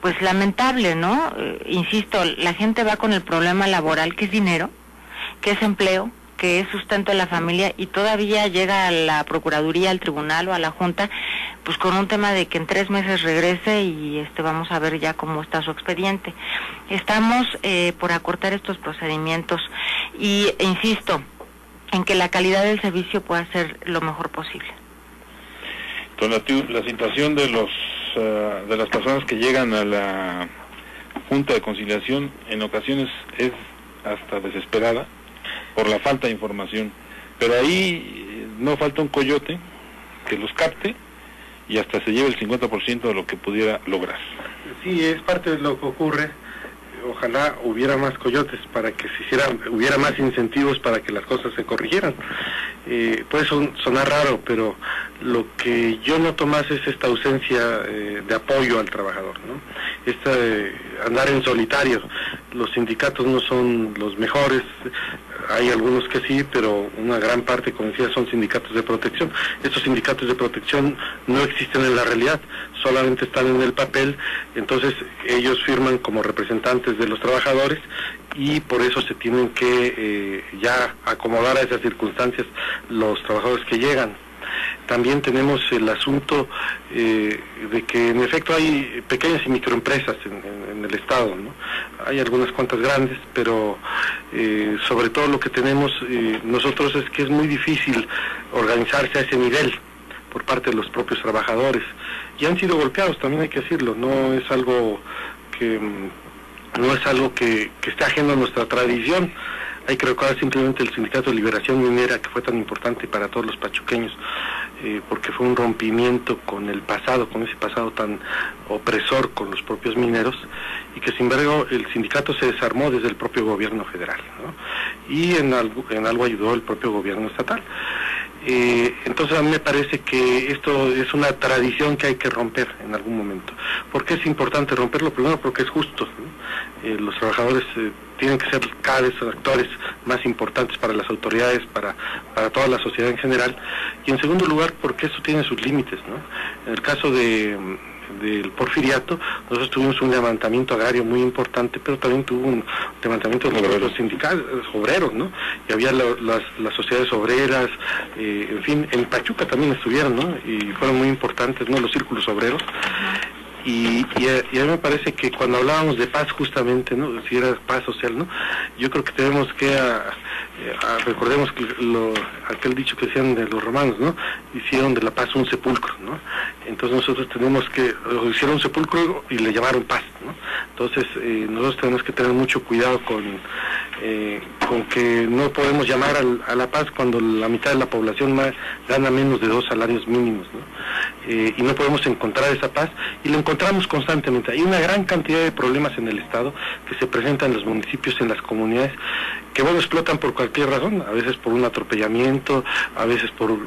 pues lamentable, ¿no? Insisto, la gente va con el problema laboral, que es dinero, que es empleo, que es sustento de la familia, y todavía llega a la Procuraduría, al Tribunal o a la Junta, pues con un tema de que en 3 meses regrese y vamos a ver ya cómo está su expediente. Estamos por acortar estos procedimientos y insisto en que la calidad del servicio pueda ser lo mejor posible. Tonatiuh, la situación de las personas que llegan a la Junta de Conciliación en ocasiones es hasta desesperada por la falta de información, pero ahí no falta un coyote que los capte y hasta se lleve el 50% de lo que pudiera lograr. Sí, es parte de lo que ocurre. Ojalá hubiera más coyotes para que hubiera más incentivos para que las cosas se corrigieran. Puede sonar raro, pero lo que yo noto más es esta ausencia de apoyo al trabajador, ¿no? Andar en solitario. Los sindicatos no son los mejores, hay algunos que sí, pero una gran parte, como decía, son sindicatos de protección. Estos sindicatos de protección no existen en la realidad, solamente están en el papel. Entonces ellos firman como representantes de los trabajadores y por eso se tienen que ya acomodar a esas circunstancias los trabajadores que llegan. También tenemos el asunto de que en efecto hay pequeñas y microempresas en el Estado, ¿no? Hay algunas cuantas grandes, pero sobre todo lo que tenemos nosotros es que es muy difícil organizarse a ese nivel por parte de los propios trabajadores. Y han sido golpeados, también hay que decirlo, no es algo que esté ajeno a nuestra tradición. Hay que recordar simplemente el Sindicato de Liberación Minera, que fue tan importante para todos los pachuqueños, porque fue un rompimiento con el pasado, con ese pasado tan opresor con los propios mineros, y que sin embargo el sindicato se desarmó desde el propio gobierno federal, ¿no? Y en algo ayudó el propio gobierno estatal. Entonces a mí me parece que esto es una tradición que hay que romper en algún momento. ¿Por qué es importante romperlo? Primero porque es justo, ¿no? Los trabajadores tienen que ser cada vez actores más importantes para las autoridades, para toda la sociedad en general. Y en segundo lugar porque eso tiene sus límites, ¿no? En el caso del Porfiriato, nosotros tuvimos un levantamiento agrario muy importante, pero también tuvo un levantamiento de los sindicatos obreros, ¿no? Y había las sociedades obreras, en fin, en Pachuca también estuvieron, ¿no? Y fueron muy importantes, ¿no? Los círculos obreros. Y a mí me parece que cuando hablábamos de paz justamente, ¿no? Si era paz social, ¿no? Yo creo que tenemos que recordemos que aquel dicho que decían de los romanos, ¿no? Hicieron de la paz un sepulcro, ¿no? Entonces nosotros tenemos que, hicieron un sepulcro y le llamaron paz, ¿no? Entonces nosotros tenemos que tener mucho cuidado con que no podemos llamar a la paz cuando la mitad de la población gana menos de 2 salarios mínimos, ¿no? Y no podemos encontrar esa paz, y lo encontramos constantemente. Hay una gran cantidad de problemas en el Estado que se presentan en los municipios, en las comunidades, que bueno, explotan por cualquier razón, a veces por un atropellamiento, a veces por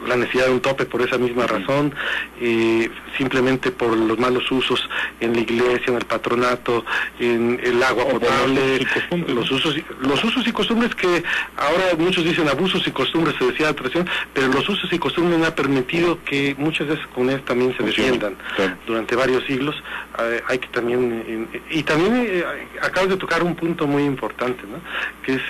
la necesidad de un tope por esa misma razón, simplemente por los malos usos en la iglesia, en el patronato, en el agua potable, los usos y costumbres que ahora muchos dicen abusos y costumbres, se decía atracción, pero los usos y costumbres no han permitido que muchas de esas comunidades también se defiendan durante varios siglos. Hay que también, acabas de tocar un punto muy importante, ¿no? Que es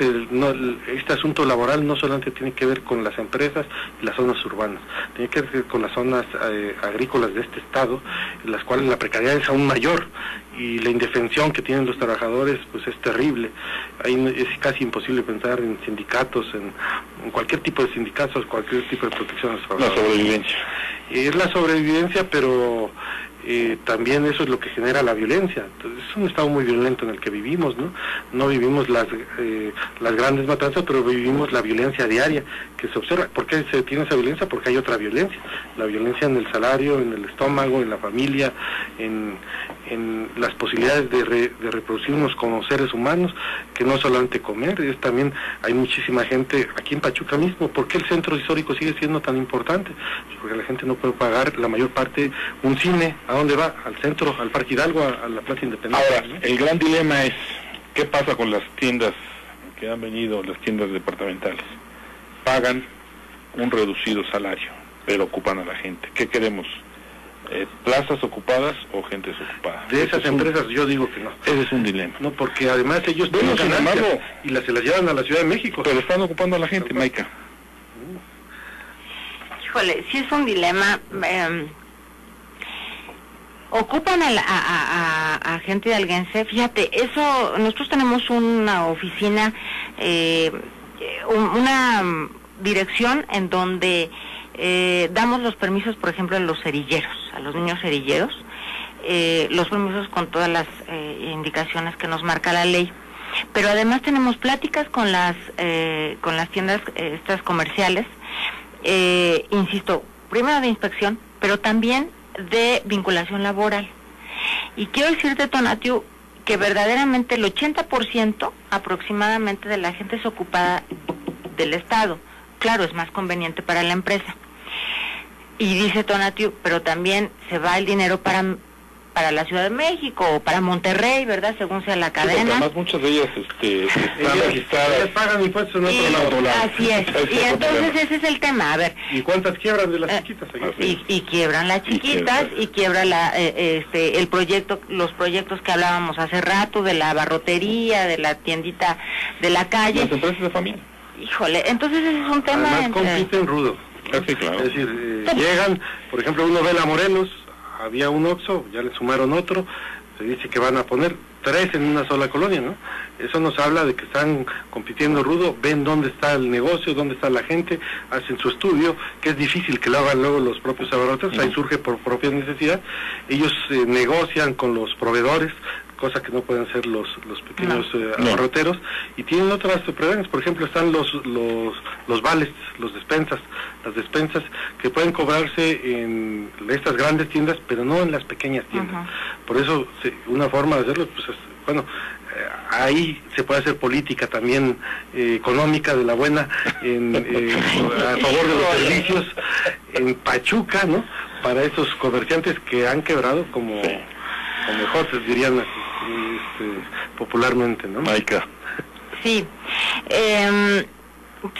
este asunto laboral no solamente tiene que ver con las empresas y las zonas urbanas, tiene que ver con las zonas agrícolas de este estado, en las cuales la precariedad es aún mayor, y la indefensión que tienen los trabajadores pues es terrible. Ahí es casi imposible pensar en sindicatos, en cualquier tipo de sindicatos, cualquier tipo de protección a los trabajadores. La sobrevivencia. Es la sobrevivencia, pero también eso es lo que genera la violencia. Entonces, es un estado muy violento en el que vivimos, ¿no? No vivimos las grandes matanzas, pero vivimos la violencia diaria que se observa. ¿Por qué se tiene esa violencia? Porque hay otra violencia. La violencia en el salario, en el estómago, en la familia, en las posibilidades de reproducirnos como seres humanos, que no solamente comer, es también, hay muchísima gente aquí en Pachuca mismo. ¿Por qué el centro histórico sigue siendo tan importante? Porque la gente no puede pagar la mayor parte un cine. ¿A dónde va? Al centro, al Parque Hidalgo, a la Plaza Independencia. Ahora, el gran dilema es, ¿qué pasa con las tiendas que han venido, las tiendas departamentales? Pagan un reducido salario, pero ocupan a la gente. ¿Qué queremos? ¿Plazas ocupadas o gente desocupada? De esas empresas yo digo que no. Ese es un dilema. No, porque además ellos tienen ganancias y se las llevan a la Ciudad de México. Pero están ocupando a la gente, Maica. Híjole, sí es un dilema. Ocupan a gente de Alguense. Fíjate, eso, nosotros tenemos una oficina, una dirección en donde damos los permisos, por ejemplo, a los cerilleros, a los niños cerilleros, los permisos con todas las indicaciones que nos marca la ley. Pero además tenemos pláticas con las tiendas estas comerciales, insisto, primero de inspección, pero también de vinculación laboral. Y quiero decirte, Tonatiu, que verdaderamente el 80% aproximadamente de la gente es ocupada del Estado. Claro, es más conveniente para la empresa. Y dice Tonatiu, pero también se va el dinero para la Ciudad de México o para Monterrey, ¿verdad? Según sea la cadena. Sí, además muchas de ellas están registradas. Ellas pagan impuestos en otro lado. Así es. Y entonces ese es el tema. A ver. ¿Y cuántas quiebran de las chiquitas? Y quiebran las chiquitas, y quiebra el proyecto, los proyectos que hablábamos hace rato de la barrotería, de la tiendita de la calle. Las empresas de familia. Híjole, entonces ese es un tema. Además compiten rudo. Sí, claro. Es decir, llegan, por ejemplo, uno ve la Morelos, había un Oxxo, ya le sumaron otro, se dice que van a poner 3 en una sola colonia, ¿no? Eso nos habla de que están compitiendo rudo, ven dónde está el negocio, dónde está la gente, hacen su estudio, que es difícil que lo hagan luego los propios abarroteros, ahí surge por propia necesidad. Ellos negocian con los proveedores, cosa que no pueden hacer los pequeños abarroteros, y tienen otras prevenciones. Por ejemplo, están los vales, las despensas que pueden cobrarse en estas grandes tiendas, pero no en las pequeñas tiendas. Por eso, una forma de hacerlo, pues ahí se puede hacer política también económica de la buena, a favor de los servicios en Pachuca, ¿no? Para esos comerciantes que han quebrado como José, dirían así, popularmente, ¿no? Maica. Sí,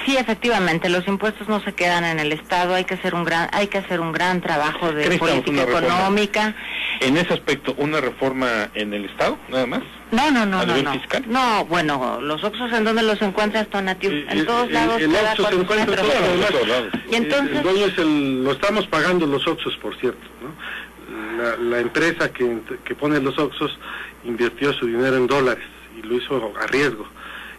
sí, efectivamente, los impuestos no se quedan en el Estado, hay que hacer un gran trabajo de política económica. En ese aspecto, ¿una reforma en el Estado, nada más? No. ¿A nivel fiscal? No, bueno, los Oxxos, ¿en dónde los encuentras, Tonatiu? En todos lados. El Oxxo se encuentra en todos lados. Y entonces... El dueño lo estamos pagando los Oxxos, por cierto, ¿no? La empresa que pone los Oxxos invirtió su dinero en dólares y lo hizo a riesgo.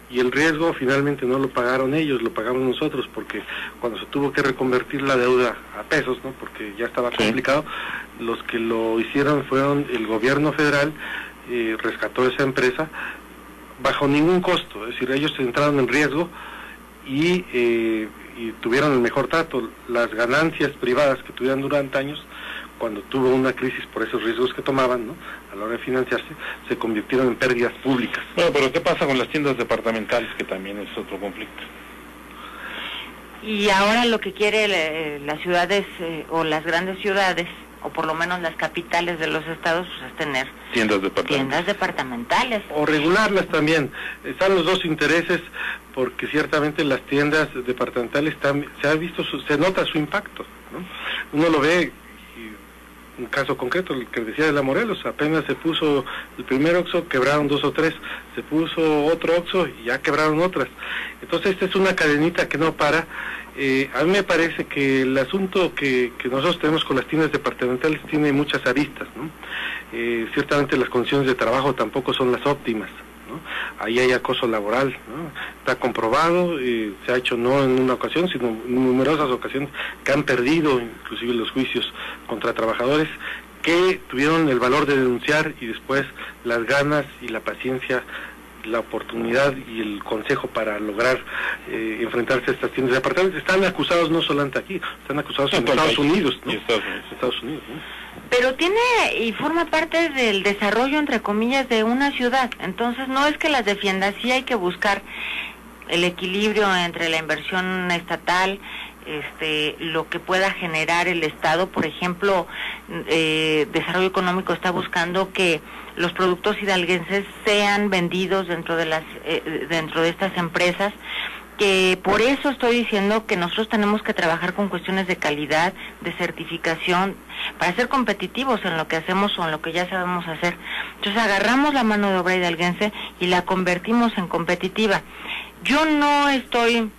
Y el riesgo finalmente no lo pagaron ellos, lo pagamos nosotros, porque cuando se tuvo que reconvertir la deuda a pesos, ¿no? Porque ya estaba complicado, los que lo hicieron fueron el gobierno federal, rescató esa empresa bajo ningún costo, es decir, ellos entraron en riesgo y tuvieron el mejor trato. Las ganancias privadas que tuvieron durante años, cuando tuvo una crisis por esos riesgos que tomaban, ¿no?, a la hora de financiarse, se convirtieron en pérdidas públicas. Bueno, pero ¿qué pasa con las tiendas departamentales, que también es otro conflicto? Y ahora lo que quiere las ciudades o las grandes ciudades, o por lo menos las capitales de los estados, pues es tener tiendas departamentales. O regularlas también. Están los dos intereses, porque ciertamente las tiendas departamentales se nota su impacto, ¿no? Uno lo ve, un caso concreto, el que decía de la Morelos, apenas se puso el primer Oxxo, quebraron 2 o 3, se puso otro Oxxo y ya quebraron otras. Entonces esta es una cadenita que no para. A mí me parece que el asunto que nosotros tenemos con las tiendas departamentales tiene muchas aristas, ¿no? Ciertamente las condiciones de trabajo tampoco son las óptimas, ¿no? Ahí hay acoso laboral, ¿no? Está comprobado, se ha hecho no en una ocasión, sino en numerosas ocasiones, que han perdido inclusive los juicios contra trabajadores que tuvieron el valor de denunciar y después las ganas y la paciencia, la oportunidad y el consejo para lograr enfrentarse a estas tiendas departamentales. Están acusados no solamente aquí, están acusados en Estados Unidos, ¿no? Estados Unidos, ¿no? Pero tiene y forma parte del desarrollo, entre comillas, de una ciudad. Entonces no es que las defienda, sí hay que buscar el equilibrio entre la inversión estatal, lo que pueda generar el Estado. Por ejemplo, Desarrollo Económico está buscando que los productos hidalguenses sean vendidos dentro de estas empresas, que por eso estoy diciendo que nosotros tenemos que trabajar con cuestiones de calidad, de certificación, para ser competitivos en lo que hacemos o en lo que ya sabemos hacer. Entonces agarramos la mano de obra hidalguense y la convertimos en competitiva. Yo no estoy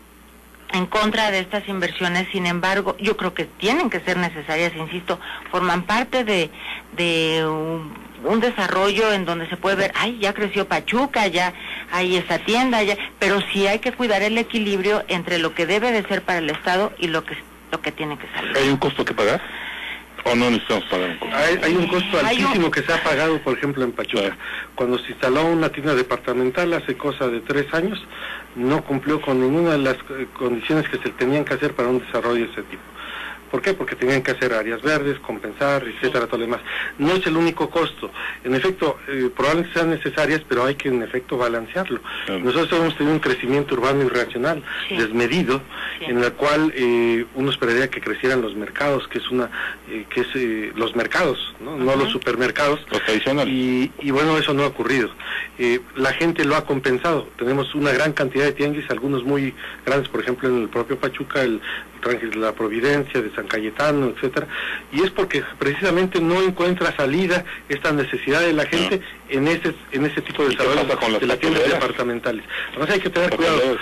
en contra de estas inversiones, sin embargo, yo creo que tienen que ser necesarias, insisto, forman parte de un desarrollo en donde se puede ver, ay, ya creció Pachuca, ya hay esa tienda, ya, pero sí hay que cuidar el equilibrio entre lo que debe de ser para el Estado y lo que tiene que salir. ¿Hay un costo que pagar? ¿O no necesitamos pagar un costo? Hay un costo altísimo que se ha pagado, por ejemplo, en Pachuca. Cuando se instaló una tienda departamental hace cosa de 3 años, no cumplió con ninguna de las condiciones que se tenían que hacer para un desarrollo de ese tipo. ¿Por qué? Porque tenían que hacer áreas verdes, compensar, etcétera, todo lo demás. No es el único costo. En efecto, probablemente sean necesarias, pero hay que en efecto balancearlo. Nosotros hemos tenido un crecimiento urbano irracional, desmedido, en el cual uno esperaría que crecieran los mercados, que es los mercados, ¿no? No los supermercados. Los tradicionales. Y bueno, eso no ha ocurrido. La gente lo ha compensado. Tenemos una gran cantidad de tianguis, algunos muy grandes, por ejemplo, en el propio Pachuca, el Rangel de la Providencia, de San Cayetano, etcétera, y es porque precisamente no encuentra salida esta necesidad de la gente en ese tipo de desarrollo de las tiendas departamentales. Además hay que tener cuidado.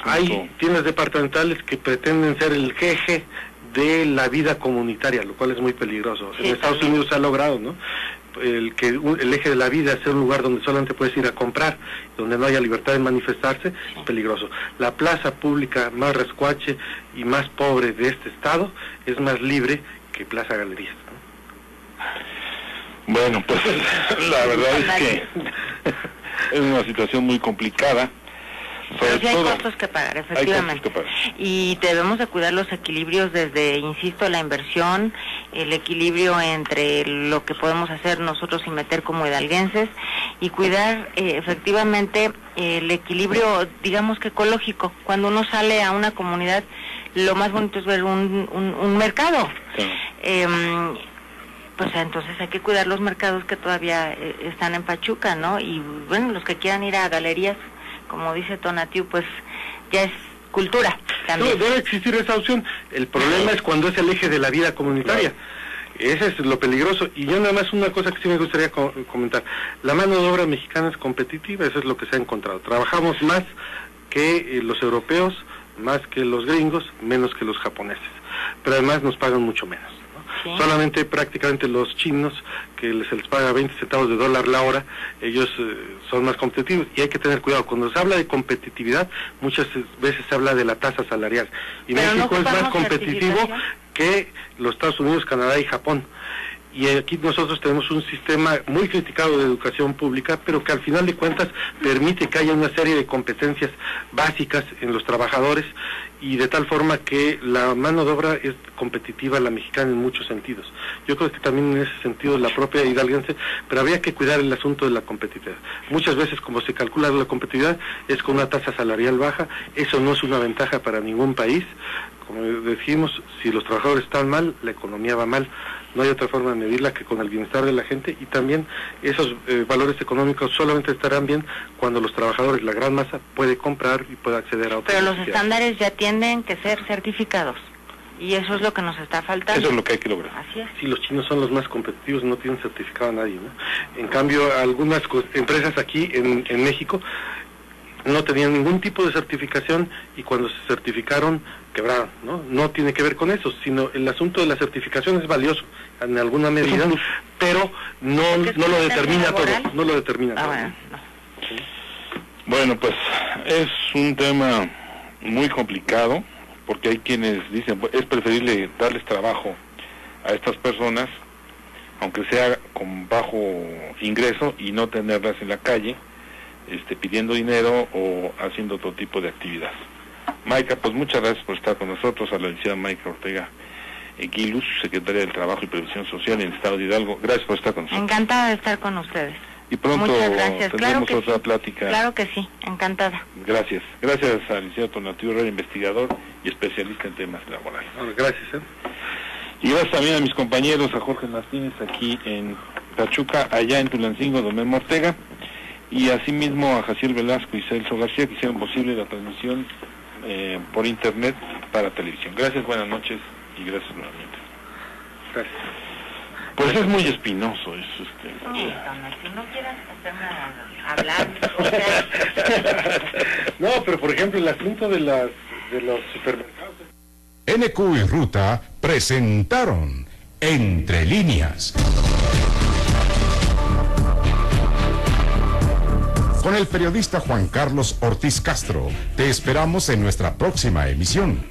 Hay tiendas departamentales que pretenden ser el eje de la vida comunitaria, lo cual es muy peligroso. En Estados Unidos se ha logrado, ¿no?, el eje de la vida sea un lugar donde solamente puedes ir a comprar, donde no haya libertad de manifestarse, es peligroso. La plaza pública más rascuache y más pobre de este estado es más libre que Plaza Galerías, ¿no? Bueno, pues la verdad es que es una situación muy complicada. Pero sí hay costos que pagar, efectivamente. Y debemos de cuidar los equilibrios desde, insisto, la inversión, el equilibrio entre lo que podemos hacer nosotros y meter como hidalguenses, y cuidar efectivamente el equilibrio, digamos que ecológico. Cuando uno sale a una comunidad, lo más bonito es ver un mercado. Pues entonces hay que cuidar los mercados que todavía están en Pachuca, ¿no? Y bueno, los que quieran ir a galerías, como dice Tonatiu, pues ya es cultura también. No, debe existir esa opción. El problema es cuando es el eje de la vida comunitaria. Ese es lo peligroso. Y yo nada más una cosa que sí me gustaría comentar. La mano de obra mexicana es competitiva, eso es lo que se ha encontrado. Trabajamos más que los europeos, más que los gringos, menos que los japoneses. Pero además nos pagan mucho menos. Solamente prácticamente los chinos, que se les paga 20 centavos de dólar la hora, ellos son más competitivos, y hay que tener cuidado. Cuando se habla de competitividad, muchas veces se habla de la tasa salarial, y México es más competitivo que los Estados Unidos, Canadá y Japón. Y aquí nosotros tenemos un sistema muy criticado de educación pública, pero que al final de cuentas permite que haya una serie de competencias básicas en los trabajadores, y de tal forma que la mano de obra es competitiva, la mexicana, en muchos sentidos. Yo creo que también en ese sentido la propia hidalguense, pero habría que cuidar el asunto de la competitividad. Muchas veces, como se calcula la competitividad, es con una tasa salarial baja. Eso no es una ventaja para ningún país. Como decimos, si los trabajadores están mal, la economía va mal. No hay otra forma de medirla que con el bienestar de la gente, y también esos valores económicos solamente estarán bien cuando los trabajadores, la gran masa, puede comprar y puede acceder a otros. Pero los estándares ya tienen que ser certificados, y eso es lo que nos está faltando. Eso es lo que hay que lograr. Así es. Sí, los chinos son los más competitivos, no tienen certificado a nadie, ¿no? En cambio, algunas empresas aquí en México no tenían ningún tipo de certificación, y cuando se certificaron quebraron, ¿no? No tiene que ver con eso, sino el asunto de la certificación es valioso en alguna medida, pero no lo determina todo, no lo determina todo. Bueno, no. ¿Sí? Bueno, pues es un tema muy complicado, porque hay quienes dicen, pues, es preferible darles trabajo a estas personas, aunque sea con bajo ingreso, y no tenerlas en la calle pidiendo dinero o haciendo otro tipo de actividad. Mayca, pues muchas gracias por estar con nosotros, a la licenciada Mayca Ortega Guiluz, secretaria del Trabajo y Previsión Social en el Estado de Hidalgo. Gracias por estar con nosotros. Encantada de estar con ustedes. Y pronto tendremos claro otra plática. Claro que sí, encantada. Gracias. Gracias al licenciado Tonatiuh Herrera, investigador y especialista en temas laborales. Gracias. Y gracias también a mis compañeros, a Jorge Martínez aquí en Pachuca, allá en Tulancingo, don Memo Ortega, y asimismo a Jaciel Velasco y Celso García, que hicieron posible la transmisión por internet para televisión. Gracias, buenas noches y gracias nuevamente. Gracias. Pues es muy espinoso eso. Si no quieras hacerme hablar, No, pero por ejemplo el asunto de los supermercados. NQ y Ruta presentaron Entre Líneas. Con el periodista Juan Carlos Ortiz Castro, te esperamos en nuestra próxima emisión.